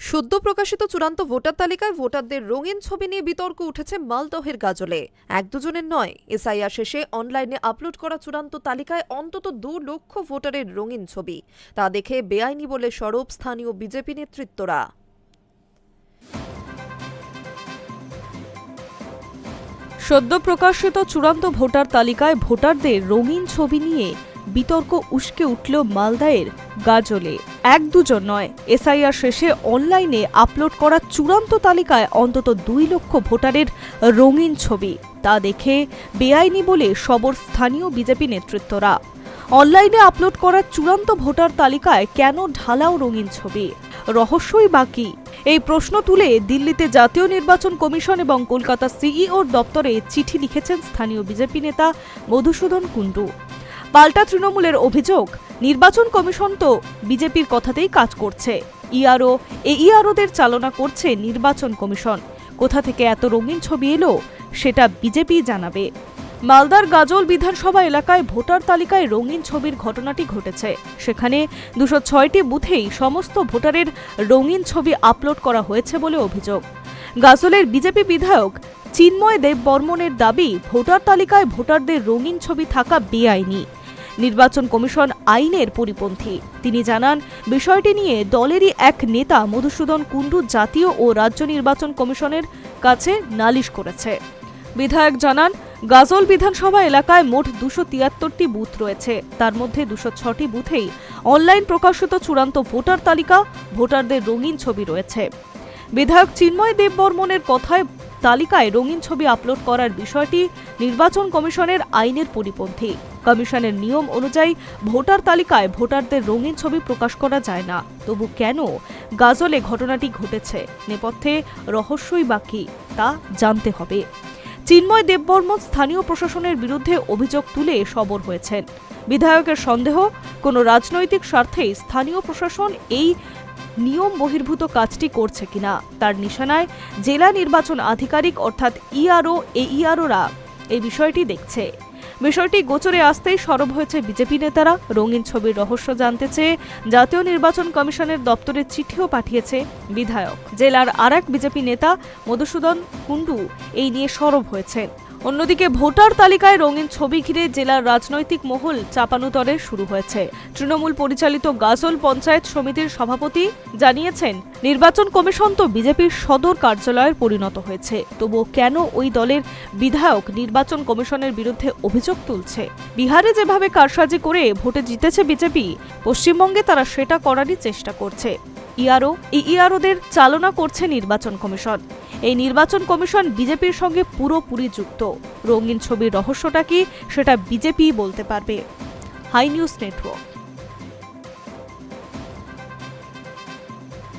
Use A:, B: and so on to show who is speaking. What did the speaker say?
A: সদ্য প্রকাশিত চূড়ান্ত ভোটার তালিকায় ভোটারদের রঙিন ছবি নিয়ে বিতর্ক উঠেছে মালদহের গাজলে। এক দুজনের নয়, এসআইআর শেষে অনলাইনে আপলোড করা চূড়ান্ত তালিকায় অন্তত 2 লক্ষ ভোটারের রঙিন ছবি। তা দেখে বেআইনি বলে সরব স্থানীয় বিজেপি নেতৃত্বরা।
B: সদ্য প্রকাশিত চূড়ান্ত ভোটার তালিকায় ভোটারদের রঙিন ছবি নিয়ে বিতর্ক উস্কে উঠল মালদায়ের গাজলে। এক দুজন নয়, এসআইআর শেষে অনলাইনে আপলোড করা চূড়ান্ত তালিকায় অন্তত 2 লক্ষ ভোটারের রঙিন ছবি। তা দেখে বেআইনি বলে সবর স্থানীয় বিজেপি নেতৃত্বরা। অনলাইনে আপলোড করা চূড়ান্ত ভোটার তালিকায় কেন ঢালাও রঙিন ছবি? রহস্যই বাকি। এই প্রশ্ন তুলে দিল্লিতে জাতীয় নির্বাচন কমিশন এবং কলকাতা সিইওর দপ্তরে চিঠি লিখেছেন স্থানীয় বিজেপি নেতা মধুসূদন কুণ্ডু। পাল্টা তৃণমূলের অভিযোগ, নির্বাচন কমিশন তো বিজেপির কথাতেই কাজ করছে, এইআরওদের চালনা করছে নির্বাচন কমিশন। কোথা থেকে এত রঙিন ছবি এলো সেটা বিজেপি জানাবে। মালদার গাজল বিধানসভা এলাকায় ভোটার তালিকায় রঙিন ছবির ঘটনাটি ঘটেছে। সেখানে 206টি বুথেই সমস্ত ভোটারের রঙিন ছবি আপলোড করা হয়েছে বলে অভিযোগ। গাজলের বিজেপি বিধায়ক চিন্ময় দেব বর্মনের দাবি, ভোটার তালিকায় ভোটারদের রঙিন ছবি থাকা বেআইনি। নির্বাচন কমিশন আইনের পরিপন্থী। তিনি জানান, বিষয়টি নিয়ে দলেরই এক নেতা মধুসূদন কুণ্ডু জাতীয় ও রাজ্য নির্বাচন কমিশনের কাছে নালিশ করেছে। বিধায়ক জানান, গাজল বিধানসভা এলাকায় মোট 273টি বুথ রয়েছে। তার মধ্যে 206টি বুথেই অনলাইন প্রকাশিত চূড়ান্ত ভোটার তালিকা, ভোটারদের রঙিন ছবি রয়েছে। বিধায়ক চিন্ময় দেব বর্মনের কথায়, তালিকায় রঙিন ছবি আপলোড করার বিষয়টি নির্বাচন কমিশনের আইনের পরিপন্থী। কমিশনের নিয়ম অনুযায়ী ভোটার তালিকায় ভোটারদের রঙিন ছবি প্রকাশ করা যায় না। তবু কেন গাজলে ঘটনাটি ঘটেছে, নেপথ্যে রহস্যই বাকি, তা জানতে হবে। চিন্ময় দেববর্মন স্থানীয় প্রশাসনের বিরুদ্ধে অভিযোগ তুলে সবর হয়েছেন। বিধায়কের সন্দেহ, কোনো রাজনৈতিক স্বার্থেই স্থানীয় প্রশাসন এই নিয়ম বহির্ভূত কাজটি করছে কিনা তার নিশানায় জেলা নির্বাচন আধিকারিক অর্থাৎ এইআরওরা এই বিষয়টি দেখছে। বিষয়টি গোচরে আসতেই সরব হয়েছে বিজেপি নেতারা। রঙিন ছবির রহস্য জানতে চেয়ে জাতীয় নির্বাচন কমিশনের দপ্তরে চিঠিও পাঠিয়েছে বিধায়ক। জেলার আরেক বিজেপি নেতা মধুসূদন কুণ্ডু এই নিয়ে সরব হয়েছেন। অন্যদিকে ভোটার তালিকায় রঙিন ছবি ঘিরে জেলার রাজনৈতিক মহল চাপানুতরে শুরু হয়েছে। তৃণমূল পরিচালিত গাজল পঞ্চায়েত সমিতির সভাপতি জানিয়েছেন, নির্বাচন কমিশন তো বিজেপির সদর কার্যালয়ের পরিণত হয়েছে, তবুও কেন ওই দলের বিধায়ক নির্বাচন কমিশনের বিরুদ্ধে অভিযোগ তুলছে? বিহারে যেভাবে কারসাজি করে ভোটে জিতেছে বিজেপি, পশ্চিমবঙ্গে তারা সেটা করারই চেষ্টা করছে। এইআরওদের চালনা করছে নির্বাচন কমিশন। এই নির্বাচন কমিশন বিজেপির সঙ্গে পুরোপুরি যুক্ত। রঙিন ছবির রহস্যটা কি, সেটা বিজেপি বলতে পারবে। Hi News network.